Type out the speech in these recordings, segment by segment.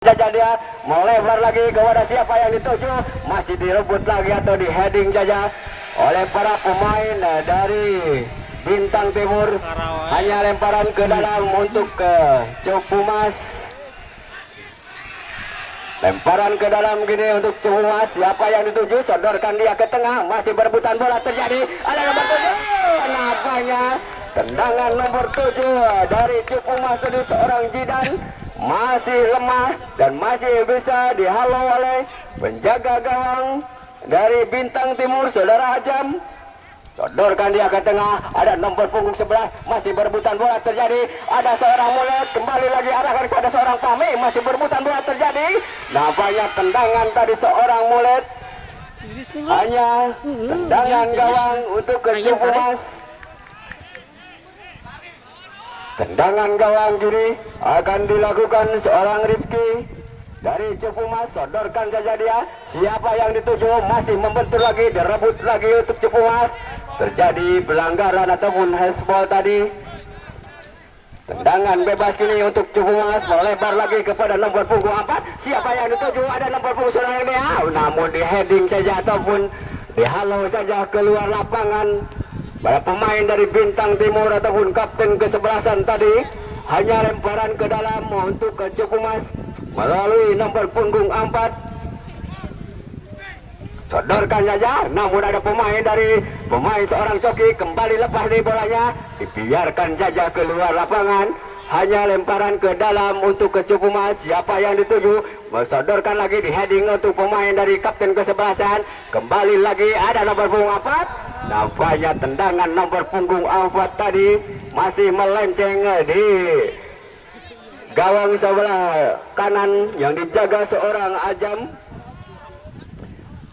saja dia melebar lagi kepada siapa yang dituju, masih direbut lagi atau di heading saja oleh para pemain dari Bintang Timur. Hanya lemparan ke dalam untuk ke Cupumas, lemparan ke dalam gini untuk Cupumas. Siapa yang dituju, sodorkan dia ke tengah, masih berebutan bola terjadi. Ada nomor 7, nampaknya tendangan nomor 7 dari Cupumas tadi seorang Jidan masih lemah dan masih bisa dihalau oleh penjaga gawang dari Bintang Timur, saudara Ajam. Sodorkan dia ke tengah, ada nomor punggung 11, masih berebutan bola terjadi. Ada seorang Mulet, kembali lagi arahkan kepada seorang Pami, masih berebutan bola terjadi. Nampaknya tendangan tadi seorang Mulet, hanya tendangan gawang untuk ke Cupumas. Tendangan gawang kiri akan dilakukan seorang Rifki dari Cupumas. Sodorkan saja dia, siapa yang dituju, masih membentur lagi, direbut lagi untuk Cupumas. Terjadi pelanggaran ataupun handball tadi. Tendangan bebas kini untuk Cupumas, melebar lagi kepada nomor punggung 4. Siapa yang dituju, ada nomor punggung seorang dia, namun di heading saja ataupun dihalau saja keluar lapangan. Para pemain dari Bintang Timur ataupun kapten kesebelasan tadi, hanya lemparan ke dalam untuk ke Cupumas melalui nomor punggung 4. Sodorkan saja, namun ada pemain seorang Coki kembali lepas di bolanya, dibiarkan saja keluar lapangan. Hanya lemparan ke dalam untuk ke Cupumas. Siapa yang dituju, sodorkan lagi di heading untuk pemain dari kapten kesebelasan. Kembali lagi ada nomor punggung 4. Nampaknya tendangan nomor punggung 4 tadi masih melenceng di gawang sebelah kanan yang dijaga seorang Ajam.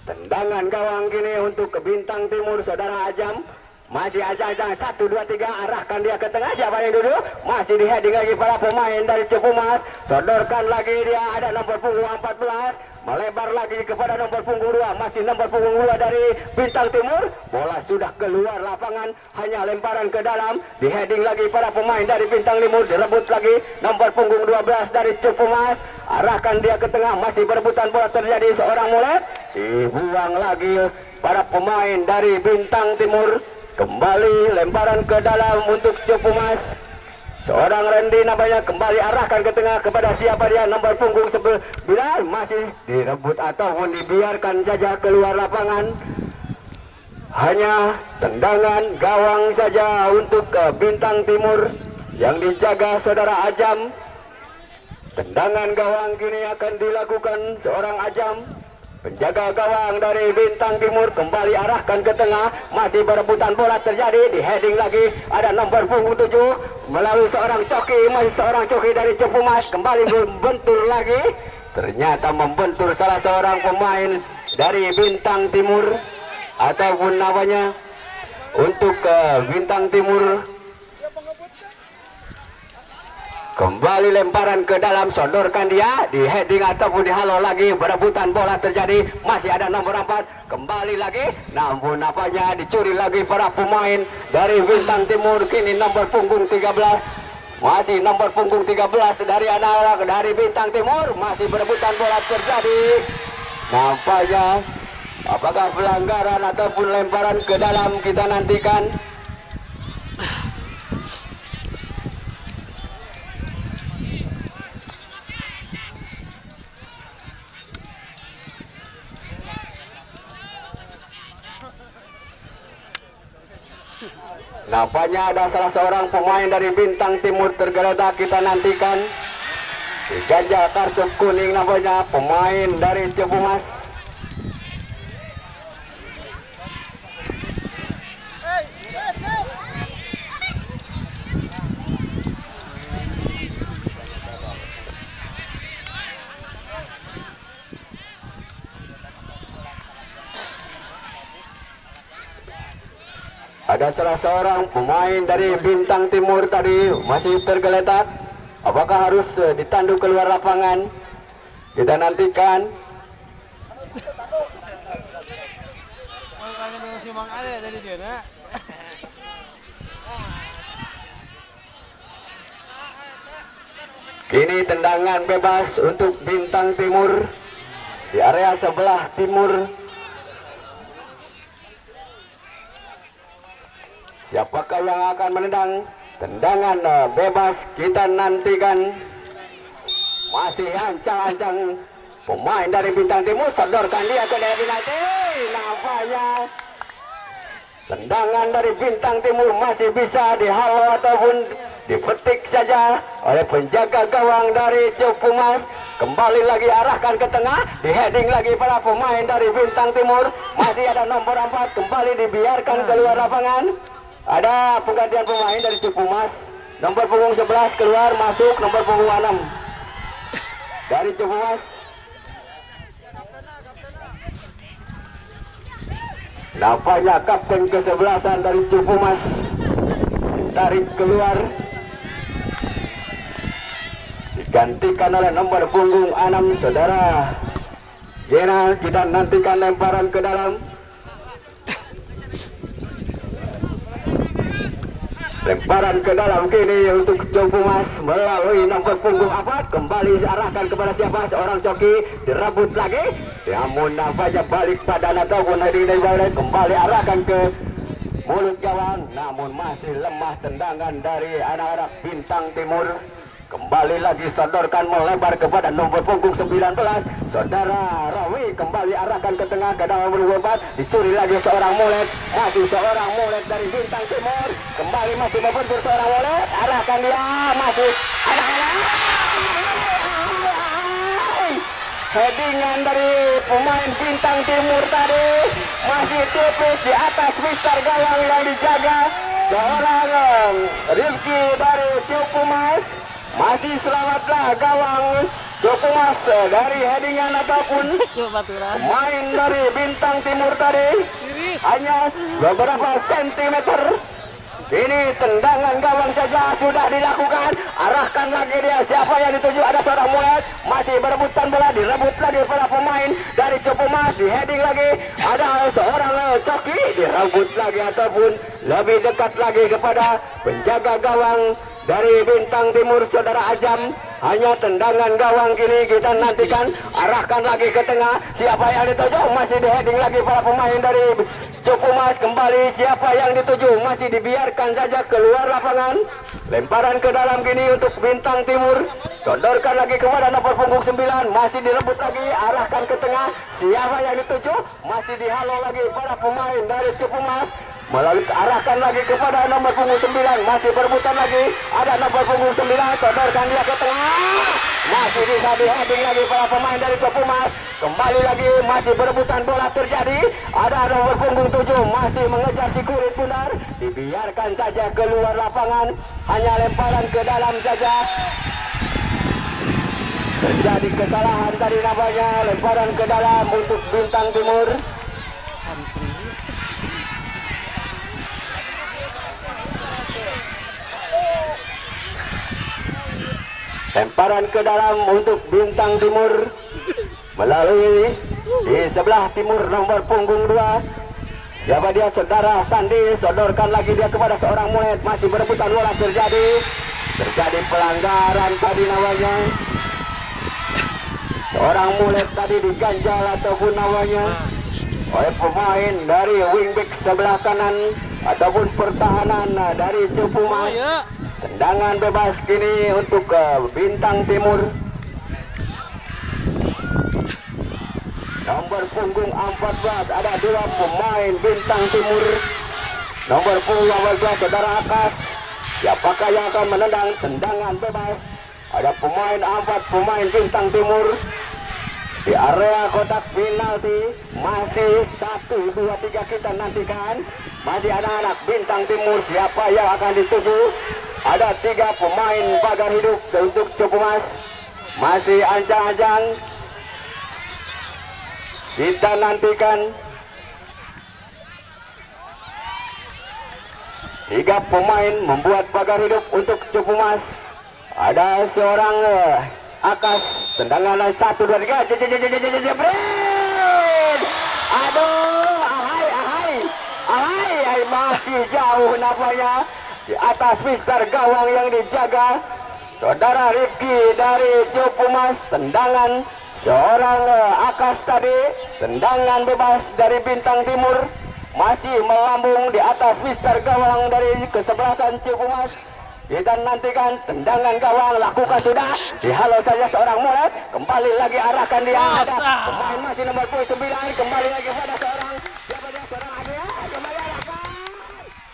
Tendangan gawang kini untuk ke Bintang Timur, saudara Ajam. Masih ajang-ajang 1, 2, 3, arahkan dia ke tengah. Siapa yang duduk? Masih di heading lagi para pemain dari Cupumas. Sodorkan lagi dia, ada nomor punggung 14. Melebar lagi kepada nomor punggung 2. Masih nomor punggung 2 dari Bintang Timur. Bola sudah keluar lapangan, hanya lemparan ke dalam. Di heading lagi para pemain dari Bintang Timur. Direbut lagi nomor punggung 12 dari Cupumas. Arahkan dia ke tengah, masih berebutan bola terjadi seorang Mulet. Dibuang lagi para pemain dari Bintang Timur. Kembali lemparan ke dalam untuk Cupumas. Seorang Randy namanya, kembali arahkan ke tengah kepada siapa dia, nomor punggung 9. Masih direbut ataupun dibiarkan saja keluar lapangan. Hanya tendangan gawang saja untuk Bintang Timur yang dijaga saudara Ajam. Tendangan gawang kini akan dilakukan seorang Ajam. Penjaga gawang dari Bintang Timur kembali arahkan ke tengah, masih berebutan bola terjadi. Di heading lagi ada nomor punggung 7 melalui seorang Coki, masih seorang Coki dari Cupumas, kembali membentur lagi. Ternyata membentur salah seorang pemain dari Bintang Timur ataupun namanya untuk Bintang Timur. Kembali lemparan ke dalam, sodorkan dia di heading ataupun dihalau lagi, berebutan bola terjadi. Masih ada nomor 4, kembali lagi, namun nampaknya dicuri lagi para pemain dari Bintang Timur. Kini nomor punggung 13, masih nomor punggung 13 dari anak dari Bintang Timur, masih berebutan bola terjadi. Nampaknya apakah pelanggaran ataupun lemparan ke dalam, kita nantikan. Nampaknya ada salah seorang pemain dari Bintang Timur tergeletak, kita nantikan. Dijajal kartu kuning nampaknya pemain dari Cupumas. Ada salah seorang pemain dari Bintang Timur tadi masih tergeletak. Apakah harus ditandu keluar lapangan? Kita nantikan. Kini tendangan bebas untuk Bintang Timur di area sebelah timur. Siapakah yang akan menendang? Tendangan bebas kita nantikan. Masih ancang-ancang pemain dari Bintang Timur, sodorkan dia ke daerah penalti. Nampaknya tendangan dari Bintang Timur masih bisa dihalau ataupun dipetik saja oleh penjaga gawang dari Cepumas. Kembali lagi arahkan ke tengah, di heading lagi para pemain dari Bintang Timur. Masih ada nomor 4, kembali dibiarkan keluar lapangan. Ada penggantian pemain dari Cepumas. Nomor punggung 11 keluar, masuk nomor punggung 6 dari Cepumas. Nampaknya kapten kesebelasan dari Cepumas ditarik keluar, digantikan oleh nomor punggung 6 saudara Jena. Kita nantikan lemparan ke dalam. Lemparan ke dalam kini untuk Cepumas melalui nomor punggung 4. Kembali diarahkan kepada siapa? Seorang coki, direbut lagi. Namun nampaknya balik pada ataupun heading dari bawah, kembali arahkan ke mulut gawang. Namun masih lemah tendangan dari anak-anak Bintang Timur. Kembali lagi sodorkan melebar kepada nomor punggung 19 saudara Rawi. Kembali arahkan ke tengah ke dalam nomor 4. Dicuri lagi seorang mulet. Masih seorang mulet dari Bintang Timur. Kembali masih membentur seorang mulet. Arahkan dia. Masih anak-anak. Headingan dari pemain Bintang Timur tadi masih tipis di atas mister gawang yang dijaga seorang Rifki dari Cepumas. Masih selamatlah gawang Cepumas dari headingan ataupun pemain dari Bintang Timur tadi. Hanya beberapa sentimeter. Ini tendangan gawang saja sudah dilakukan. Arahkan lagi dia, siapa yang dituju? Ada seorang mulet. Masih berebutan bola, direbut lagi para pemain dari Cepumas. Di heading lagi ada seorang coki, direbut lagi ataupun lebih dekat lagi kepada penjaga gawang dari Bintang Timur saudara Ajam. Hanya tendangan gawang kini kita nantikan. Arahkan lagi ke tengah, siapa yang dituju? Masih di heading lagi para pemain dari Cepumas. Kembali siapa yang dituju? Masih dibiarkan saja keluar lapangan. Lemparan ke dalam kini untuk Bintang Timur. Sodorkan lagi kepada nomor punggung 9. Masih direbut lagi, arahkan ke tengah, siapa yang dituju? Masih dihalau lagi para pemain dari Cepumas. Melalui arahkan lagi kepada nomor punggung 9. Masih berebutan lagi, ada nomor punggung 9. Sodorkan dia ke tengah. Masih bisa di-heading lagi para pemain dari Cepumas. Kembali lagi masih berebutan bola terjadi. Ada nomor punggung 7 masih mengejar si kulit bundar. Dibiarkan saja keluar lapangan. Hanya lemparan ke dalam saja. Terjadi kesalahan tadi namanya. Lemparan ke dalam untuk Bintang Timur. Lemparan ke dalam untuk Bintang Timur melalui di sebelah timur nomor punggung 2. Siapa dia? Saudara Sandi. Sodorkan lagi dia kepada seorang mulet. Masih berebutan bola terjadi pelanggaran tadi namanya. Seorang mulet tadi diganjal ataupun namanya oleh pemain dari wingback sebelah kanan ataupun pertahanan dari Cepumas. Tendangan bebas kini untuk Bintang Timur. Nomor punggung 14 ada 2 pemain Bintang Timur. Nomor punggung 14 saudara Akas. Siapakah yang akan menendang? Tendangan bebas. Ada pemain 4 pemain Bintang Timur di area kotak penalti. Masih 1, 2, 3 kita nantikan. Masih ada anak Bintang Timur. Siapa yang akan dituju? Ada 3 pemain pagar hidup untuk Cepumas. Masih ancang-ancang. Kita nantikan. 3 pemain membuat pagar hidup untuk Cepumas. Ada seorang Akas. Tendangan 1, 2, 3. Jebret. Aduh. Ahai. Masih jauh nampaknya. Di atas mister gawang yang dijaga Saudara Rifki dari Jopumas, tendangan seorang Akas tadi, tendangan bebas dari Bintang Timur, masih melambung di atas Mister gawang dari kesebelasan Jopumas. Kita nantikan tendangan gawang, lakukan sudah, dihalau saja seorang murid, kembali lagi arahkan dia, ada pemain masih nomor 9, kembali lagi pada seorang, siapa dia, seorang Adia, kembali arahkan,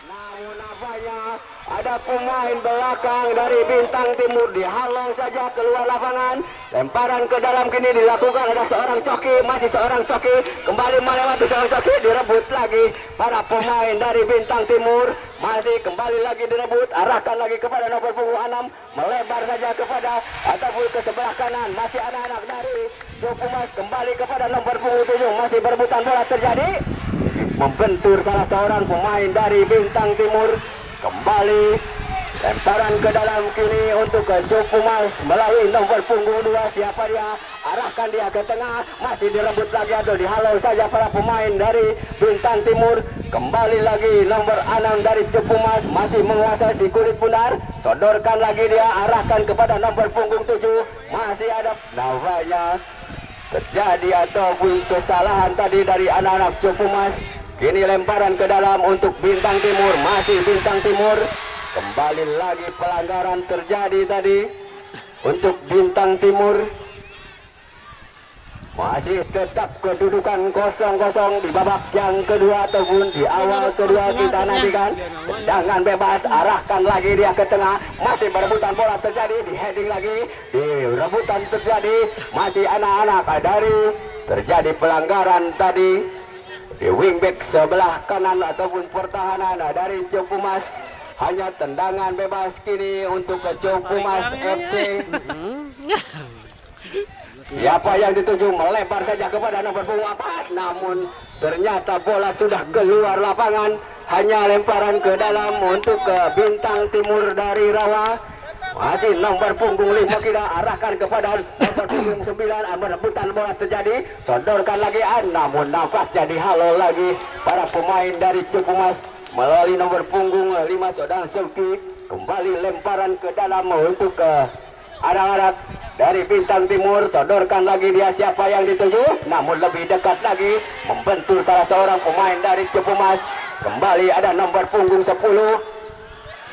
namun apanya, ada pemain belakang dari Bintang Timur, dihalau saja keluar lapangan, lemparan ke dalam kini dilakukan, ada seorang coki, masih seorang coki, kembali melewati seorang coki, direbut lagi para pemain dari Bintang Timur, masih kembali lagi direbut, arahkan lagi kepada nomor punggung 6, melebar saja kepada ataupun ke sebelah kanan, masih anak-anak dari Jopumas, kembali kepada nomor punggung 7, masih berebutan bola terjadi, membentur salah seorang pemain dari Bintang Timur, kembali lemparan ke dalam kini untuk ke Jopumas melalui nomor punggung 2, siapa dia, arahkan dia ke tengah, masih direbut lagi atau dihalau saja para pemain dari Bintang Timur, kembali lagi nomor 6 dari Jopumas, masih menguasai si kulit bundar, sodorkan lagi dia, arahkan kepada nomor punggung 7, masih ada namanya terjadi ataupun kesalahan tadi dari anak-anak Jopumas. Kini lemparan ke dalam untuk Bintang Timur, masih Bintang Timur, kembali lagi pelanggaran terjadi tadi untuk Bintang Timur, masih tetap kedudukan 0-0 di babak yang kedua ataupun di awal kedua. Kita nantikan tendangan bebas, arahkan lagi dia ke tengah, masih berebutan bola terjadi, di heading lagi, di rebutan terjadi, masih anak-anak dari terjadi pelanggaran tadi di wingback sebelah kanan ataupun pertahanan dari Jopumas. Hanya tendangan bebas kini untuk ke Jopumas FC. Siapa yang dituju melebar saja kepada nomor punggung 4, namun ternyata bola sudah keluar lapangan. Hanya lemparan ke dalam untuk ke Bintang Timur dari Rawa. Masih nomor punggung 5 kita arahkan kepada nomor punggung 9, rebutan bola terjadi, sodorkan lagi, namun nampak jadi halau lagi para pemain dari Jopumas melalui nomor punggung 5 saudara Sulki. Kembali lemparan ke dalam untuk ke anak-anak dari Bintang Timur, sodorkan lagi dia, siapa yang dituju, namun lebih dekat lagi membentur salah seorang pemain dari Jopumas. Kembali ada nomor punggung 10,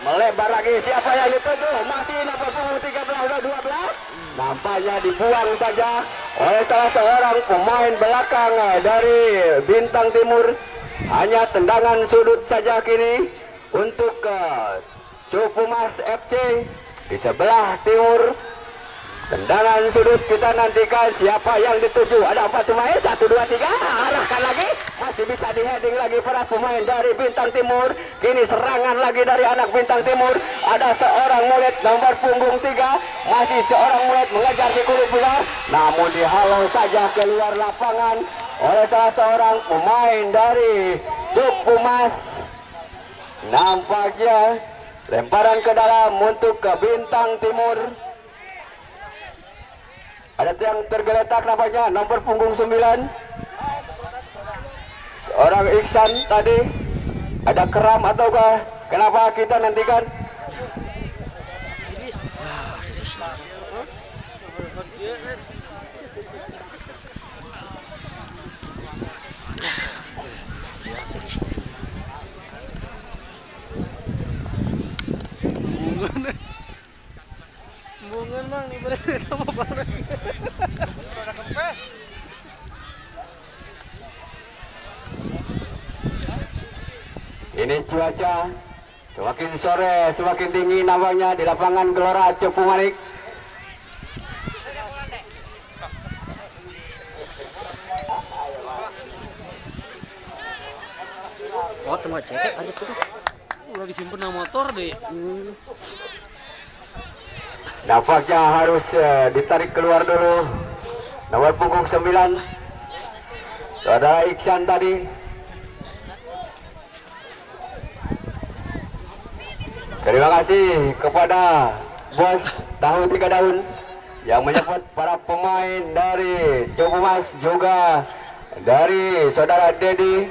melebar lagi, siapa yang dituju, masih nomor punggung 13 dan 12, nampaknya dibuang saja oleh salah seorang pemain belakang dari Bintang Timur. Hanya tendangan sudut saja kini untuk Jopumas FC di sebelah timur. Tendangan sudut kita nantikan siapa yang dituju, ada 4 pemain, 1, 2, 3, arahkan lagi, masih bisa di heading lagi para pemain dari Bintang Timur. Kini serangan lagi dari anak Bintang Timur, ada seorang murid nomor punggung 3, masih seorang murid mengejar si kulit bular, namun dihalau saja keluar lapangan oleh salah seorang pemain dari Jopumas. Nampaknya lemparan ke dalam untuk ke Bintang Timur. Ada yang tergeletak nampaknya nomor punggung 9, seorang Iksan tadi. Ada kram ataukah kenapa, kita nantikan. Bungan bang, ibaratnya kamu banget. Udah kempes. Ini cuaca semakin sore semakin dingin nampaknya di lapangan Gelora Cepu Manik. Oh, tengah ceket aja tuh. Udah disimpan motor deh. Nampaknya harus ditarik keluar dulu nomor punggung 9 saudara Iksan tadi. Terima kasih kepada bos tahu 3 daun yang menyebut para pemain dari Jopumas, juga dari saudara Dedi,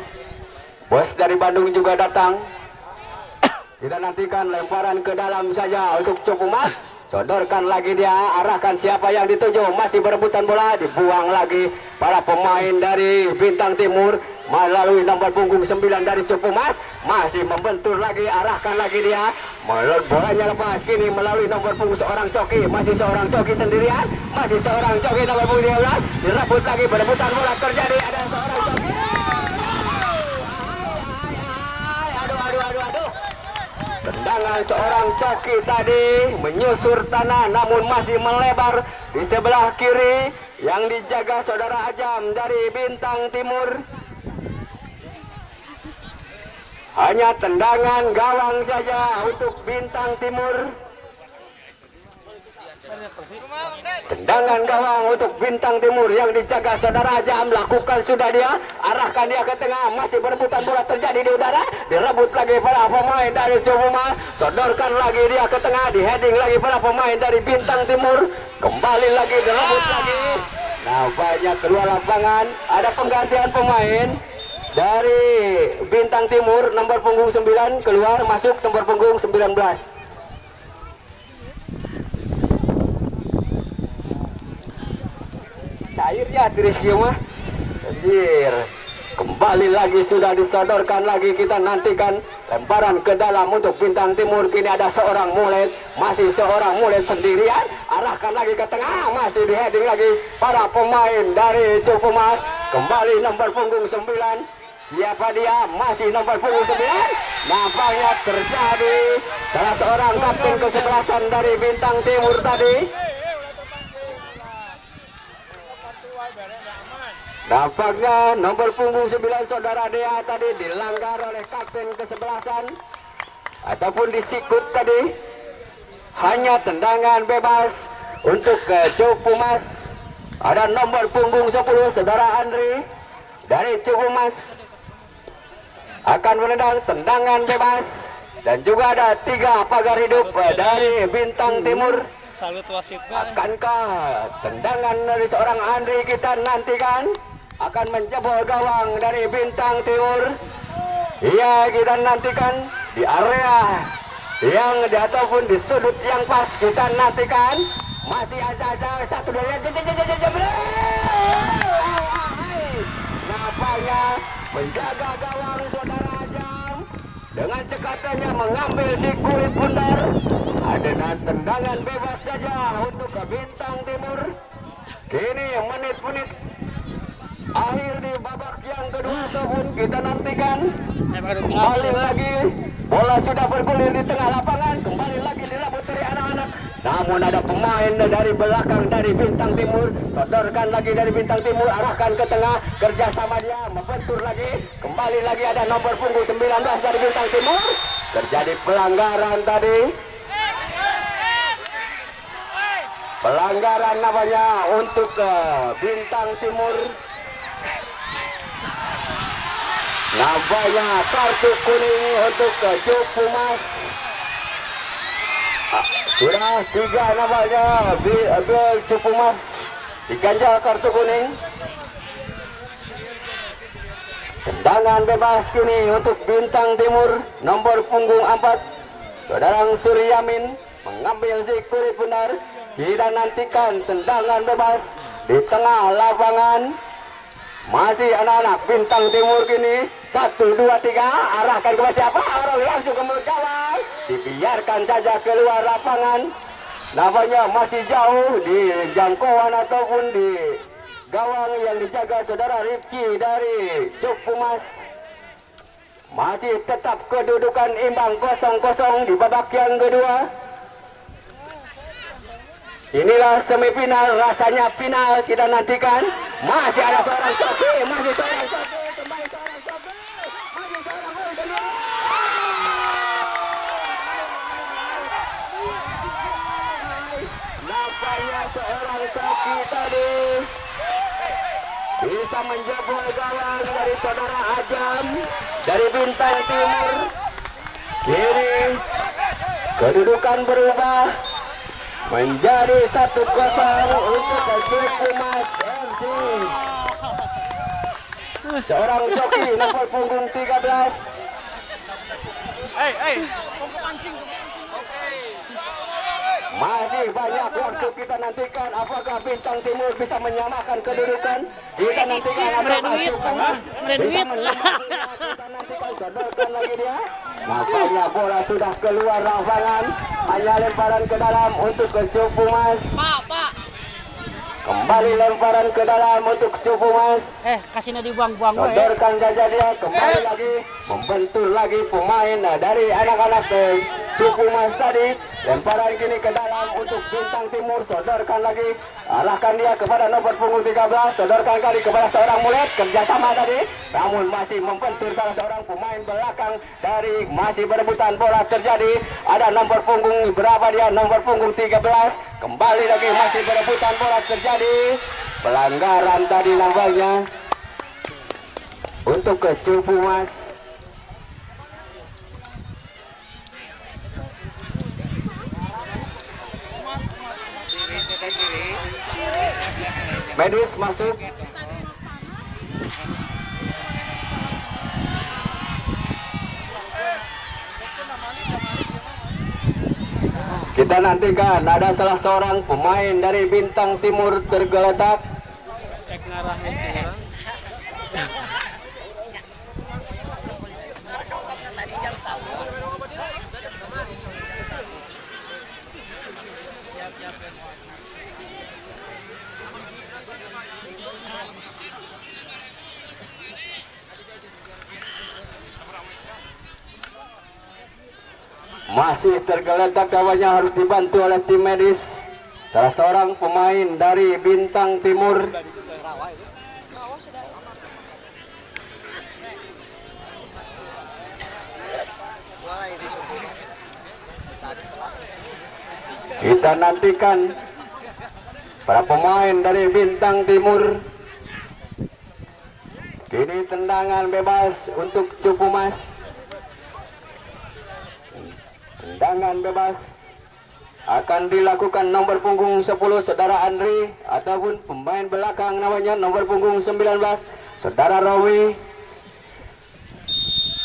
bos dari Bandung juga datang. Kita nantikan lemparan ke dalam saja untuk Jopumas. Sodorkan lagi dia, arahkan siapa yang dituju, masih berebutan bola, dibuang lagi para pemain dari Bintang Timur melalui nomor punggung 9 dari Cupu Mas, masih membentur lagi, arahkan lagi dia, bolanya lepas kini melalui nomor punggung seorang Coki, masih seorang Coki sendirian, masih seorang Coki nomor punggung 13, direbut lagi, berebutan bola terjadi, ada seorang Coki. Aduh. Tendangan seorang Coki tadi menyusur tanah namun masih melebar di sebelah kiri yang dijaga saudara Ajam dari Bintang Timur. Hanya tendangan gawang saja untuk Bintang Timur. Tendangan gawang untuk Bintang Timur yang dijaga saudara Ajam, lakukan sudah dia, arahkan dia ke tengah, masih berebutan bola terjadi di udara, direbut lagi para pemain dari Cuma, sodorkan lagi dia ke tengah, di heading lagi para pemain dari Bintang Timur, kembali lagi direbut lagi. Nah, banyak keluar lapangan, ada penggantian pemain dari Bintang Timur, nomor punggung 9 keluar, masuk nomor punggung 19. Akhirnya Rizky mah anjir, kembali lagi sudah disodorkan lagi, kita nantikan lemparan ke dalam untuk Bintang Timur. Kini ada seorang mulet, masih seorang mulet sendirian, arahkan lagi ke tengah, masih di heading lagi para pemain dari Cupu Mas, kembali nomor punggung 9. Siapa dia? Masih nomor punggung 9. Nampaknya terjadi salah seorang kapten kesebelasan dari Bintang Timur tadi. Nampaknya nomor punggung 9 saudara Dea tadi dilanggar oleh kapten kesebelasan ataupun disikut tadi. Hanya tendangan bebas untuk Cupu Mas. Ada nomor punggung 10 saudara Andri dari Cupu Mas akan menendang tendangan bebas, dan juga ada 3 pagar hidup dari Bintang Timur. Salut wasitnya. Akankah tendangan dari seorang Andri kita nantikan akan menjebol gawang dari Bintang Timur? Iya, kita nantikan di area yang ataupun di sudut yang pas, kita nantikan. Masih aja satu dari nampaknya menjaga gawang saudara Ajam dengan cekatannya mengambil si kulit bundar. Ada tendangan bebas saja untuk Bintang Timur. Kini menit-menit akhir di babak yang kedua ataupun kita nantikan. Kembali lagi bola sudah bergulir di tengah lapangan, kembali lagi direbut dari anak-anak, namun ada pemain dari belakang dari Bintang Timur, sodorkan lagi dari Bintang Timur, arahkan ke tengah, kerjasama dia membentur lagi, kembali lagi ada nomor punggung 19 dari Bintang Timur. Terjadi pelanggaran tadi, pelanggaran namanya untuk Bintang Timur. Nampaknya kartu kuning untuk Cupu Mas. Sudah 3 namanya Cupu Mas diganjal kartu kuning. Tendangan bebas kini untuk Bintang Timur, nomor punggung 4 saudara Suryamin mengambil si kulit benar. Kita nantikan tendangan bebas di tengah lapangan. Masih anak-anak Bintang Timur kini 1, 2, 3, arahkan ke siapa? Orang langsung ke mulut gawang, dibiarkan saja keluar lapangan. Namanya masih jauh di jangkauan ataupun di gawang yang dijaga saudara Rifki dari Cupu Mas. Masih tetap kedudukan imbang 0-0 di babak yang kedua. Inilah semifinal, rasanya final, kita nantikan. Masih ada seorang Coki, masih seorang Coki, kembali seorang Coki, masih seorang gol sendiri. Nampaknya seorang Coki tadi bisa menjebol gawang dari saudara Ajam dari Bintang Timur. Kini kedudukan berubah menjadi 1-0 untuk Cupu Mas FC. Seorang Coki nomor punggung 13. Masih banyak waktu kita nantikan apakah Bintang Timur bisa menyamakan kedudukan. Kita nantikan apakah Cupu Mas bisa menyamakan. Kita nantikan, sodorkan lagi dia. Nampaknya bola sudah keluar lapangan. Hanya lemparan ke dalam untuk ke Cupu Mas. Kembali lemparan ke dalam untuk Cupu Mas. Kasihnya dibuang-buang we. Sodorkan saja dia, kembali lagi membentur lagi pemain dari anak-anak Cupu Mas tadi. Lemparan kini ke dalam untuk Bintang Timur. Sodorkan lagi, arahkan dia kepada nomor punggung 13. Sodorkan kali kepada seorang mulet, kerjasama tadi, namun masih membentur salah seorang pemain belakang dari masih berebutan bola terjadi. Ada nomor punggung berapa dia? Nomor punggung 13. Kembali lagi masih berebutan bola terjadi. Pelanggaran tadi nampaknya untuk ke Cupu Mas. Medis masuk. Kita nantikan ada salah seorang pemain dari Bintang Timur tergeletak. Masih tergeletak, kawannya harus dibantu oleh tim medis. Salah seorang pemain dari Bintang Timur. Kita nantikan para pemain dari Bintang Timur. Kini tendangan bebas untuk Cupu Mas. Tendangan bebas akan dilakukan nomor punggung 10 saudara Andri, ataupun pemain belakang namanya nomor punggung 19 saudara Rawi.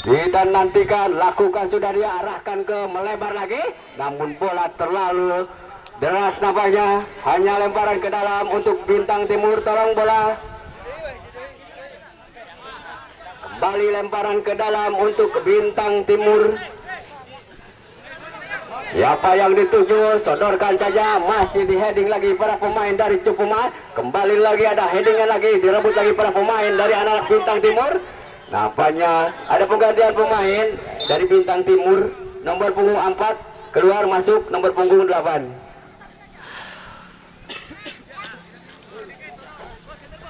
Kita nantikan, lakukan, sudah dia arahkan ke melebar lagi, namun bola terlalu deras nampaknya. Hanya lemparan ke dalam untuk Bintang Timur. Tolong bola kembali, lemparan ke dalam untuk Bintang Timur. Siapa yang dituju, sodorkan saja. Masih di heading lagi para pemain dari Cupu Mas. Kembali lagi ada headingnya lagi, direbut lagi para pemain dari anak Bintang Timur. Nampaknya ada penggantian pemain dari Bintang Timur. Nomor punggung 4 keluar, masuk nomor punggung 8.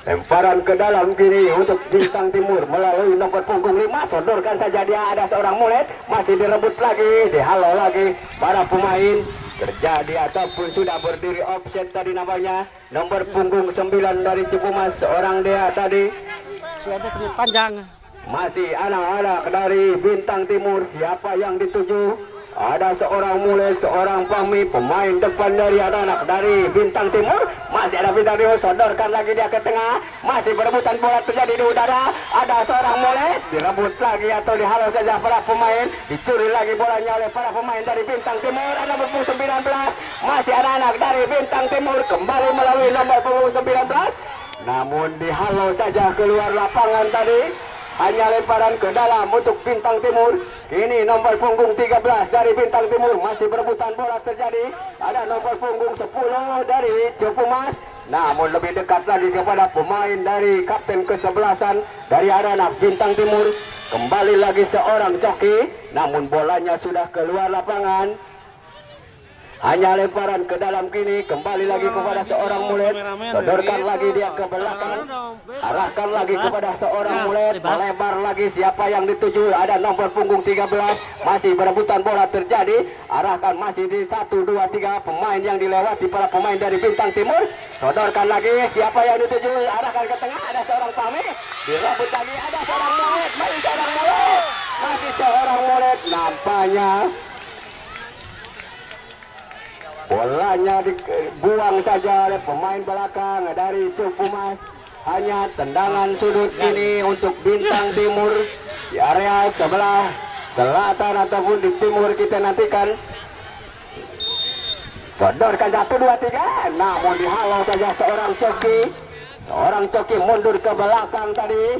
Lemparan ke dalam kiri untuk Bintang Timur melalui nomor punggung 5. Sodorkan saja dia, ada seorang mulet. Masih direbut lagi, dihalau lagi para pemain. Terjadi ataupun sudah berdiri offset tadi nampaknya. Nomor punggung 9 dari Cupu Mas, seorang dia tadi. Sudah ada panjang. Masih anak-anak dari Bintang Timur. Siapa yang dituju? Ada seorang mulet, seorang pami, pemain depan dari anak-anak dari Bintang Timur. Masih ada Bintang Timur, sodorkan lagi dia ke tengah. Masih berebutan bola terjadi di udara. Ada seorang mulet, direbut lagi atau dihalau saja para pemain. Dicuri lagi bolanya oleh para pemain dari Bintang Timur. Ada nomor punggung 19. Masih anak-anak dari Bintang Timur kembali melalui nomor punggung 19. Namun dihalau saja keluar lapangan tadi. Hanya lemparan ke dalam untuk Bintang Timur. Ini nomor punggung 13 dari Bintang Timur. Masih berebutan bola terjadi. Ada nomor punggung 10 dari Cupu Mas. Namun lebih dekat lagi kepada pemain dari kapten ke-11 dari anak Bintang Timur. Kembali lagi seorang coki. Namun bolanya sudah keluar lapangan. Hanya lemparan ke dalam kini, kembali lagi kepada seorang mulet. Sodorkan lagi dia ke belakang. Arahkan lagi kepada seorang mulet. Melebar lagi, siapa yang dituju? Ada nomor punggung 13. Masih berebutan bola terjadi. Arahkan masih di 1, 2, 3 pemain yang dilewati para pemain dari Bintang Timur. Sodorkan lagi, siapa yang dituju? Arahkan ke tengah, ada seorang pami. Direbut lagi, ada seorang mulet. Masih seorang mulet. Masih seorang mulet. Nampaknya bolanya dibuang saja oleh pemain belakang dari Cupu Mas. Hanya tendangan sudut ini untuk Bintang Timur di area sebelah selatan ataupun di timur. Kita nantikan sodorkan 1 2 3, namun dihalau saja seorang coki mundur ke belakang tadi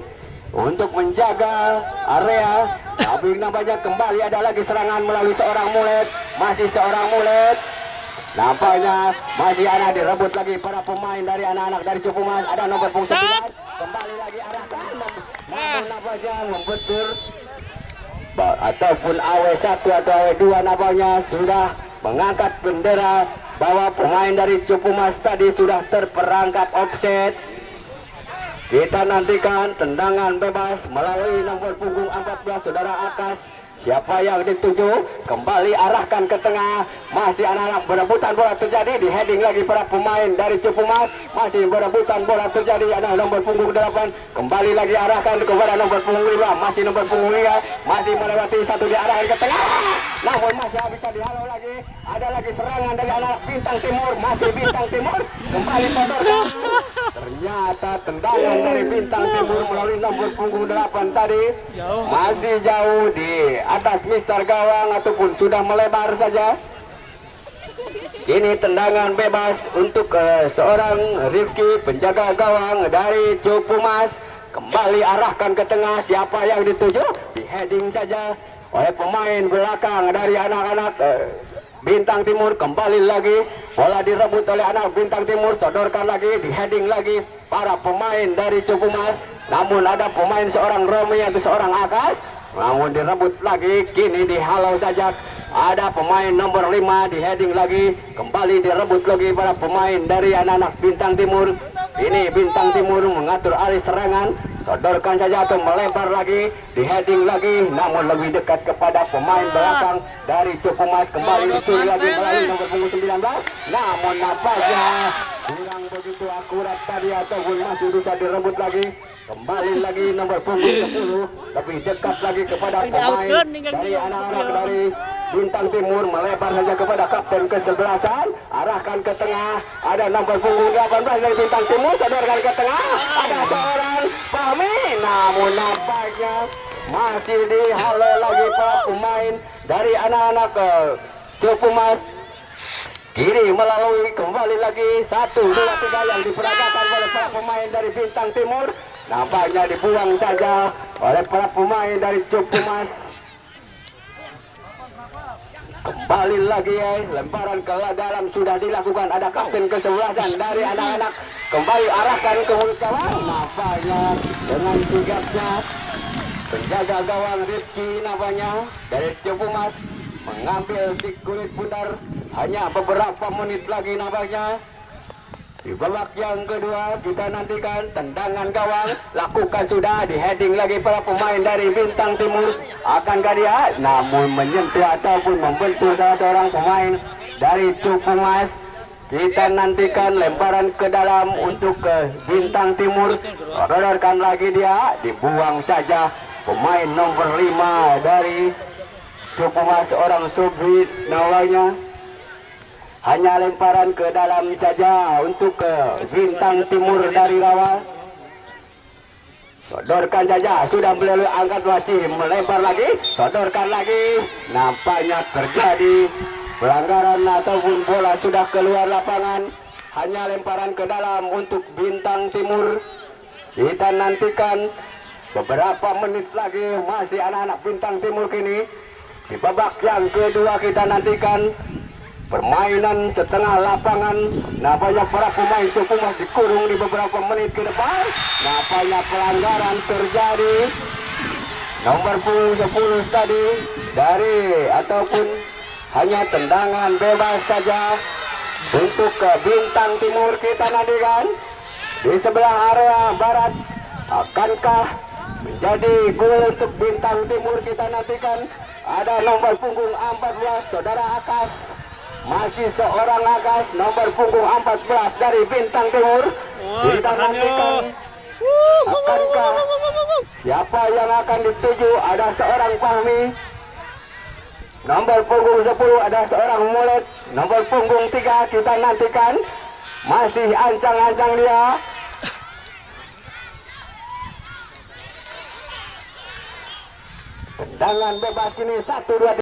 untuk menjaga area. Tapi nampaknya kembali ada lagi serangan melalui seorang mulet, masih seorang mulet. Nampaknya masih ada direbut lagi para pemain dari anak-anak dari Cipumas. Ada nomor punggung 9, kembali lagi arahkan, namun nampaknya membentur ataupun AW1 atau AW2 nampaknya sudah mengangkat bendera bahwa pemain dari Cipumas tadi sudah terperangkap offset. Kita nantikan tendangan bebas melalui nomor punggung 14 saudara Akas. Siapa yang dituju, kembali arahkan ke tengah. Masih anak-anak berebutan bola terjadi, di heading lagi para pemain dari Cipumas. Masih berebutan bola terjadi, ada nomor punggung 8. Kembali lagi arahkan kepada nomor punggung 5. Masih nomor punggung 5, masih melewati 1, diarahkan ke tengah. Namun masih bisa dihalau lagi. Ada lagi serangan dari anak Bintang Timur. Masih Bintang Timur, kembali sodorkan. Ternyata tendangan dari Bintang Timur melalui nomor punggung 8 tadi masih jauh di atas Mister Gawang ataupun sudah melebar saja. Ini tendangan bebas untuk seorang Rifki, penjaga gawang dari Cipumas. Kembali arahkan ke tengah. Siapa yang dituju, di heading saja oleh pemain belakang dari anak-anak Bintang Timur. Kembali lagi bola direbut oleh anak Bintang Timur, sodorkan lagi, di heading lagi para pemain dari Cipumas. Namun ada pemain seorang Romi atau seorang Akas, namun direbut lagi, kini dihalau saja. Ada pemain nomor 5 di heading lagi, kembali direbut lagi para pemain dari anak-anak Bintang Timur. Ini Bintang Timur mengatur alih serangan, sodorkan saja atau melebar lagi, di heading lagi, namun lebih dekat kepada pemain belakang dari Cipumas. Kembali dicuri lagi melalui nomor punggung 19, namun nampaknya kurang begitu akurat tadi ataupun masih bisa direbut lagi. Kembali lagi nomor punggung 10, lebih dekat lagi kepada pemain dari anak-anak dari Bintang Timur, melebar saja kepada kapten ke-11-an, arahkan ke tengah. Ada nomor punggung 18 dari Bintang Timur, sodorkan ke tengah. Ada seorang Fahmi, namun nampaknya masih dihalau lagi para pemain dari anak-anak Cipumas. Kini melalui kembali lagi 1 2 3 yang diperagakan oleh para pemain dari Bintang Timur. Nampaknya dibuang saja oleh para pemain dari Cipumas. Kembali lagi lemparan ke dalam sudah dilakukan. Ada kapten ke-11 dari anak-anak, kembali arahkan ke mulut gawang. Nampaknya dengan sigapnya penjaga gawang Rifki nampaknya dari Cipumas mengambil si kulit bundar. Hanya beberapa menit lagi nampaknya. Di babak yang kedua kita nantikan tendangan gawang, lakukan sudah, di heading lagi para pemain dari Bintang Timur. Akankah dia namun menyentuh ataupun membentur salah seorang pemain dari Cipumas. Kita nantikan lemparan ke dalam untuk ke Bintang Timur, sodorkan lagi, dia dibuang saja pemain nomor 5 dari Cipumas, seorang Subhi namanya. Hanya lemparan ke dalam saja untuk ke Bintang Timur dari Rawa. Sodorkan saja, sudah melalui angkat, masih melempar lagi, sodorkan lagi. Nampaknya terjadi pelanggaran ataupun bola sudah keluar lapangan. Hanya lemparan ke dalam untuk Bintang Timur. Kita nantikan beberapa menit lagi, masih anak-anak Bintang Timur kini. Di babak yang kedua kita nantikan permainan setengah lapangan. Nampaknya para pemain Cipumas dikurung di beberapa menit ke depan. Nampaknya pelanggaran terjadi. Nomor punggung 10 tadi dari ataupun hanya tendangan bebas saja untuk ke Bintang Timur. Kita nantikan di sebelah area barat, akankah menjadi gol untuk Bintang Timur? Kita nantikan. Ada nomor punggung 14 saudara Akas, masih seorang Akas, nomor punggung 14 dari Bintang Timur. Kita nantikan akankah siapa yang akan dituju? Ada seorang Fahmi, nomor punggung 10 ada seorang Mulet, nomor punggung 3 kita nantikan. Masih ancang-ancang dia. Tendangan bebas kini 1 2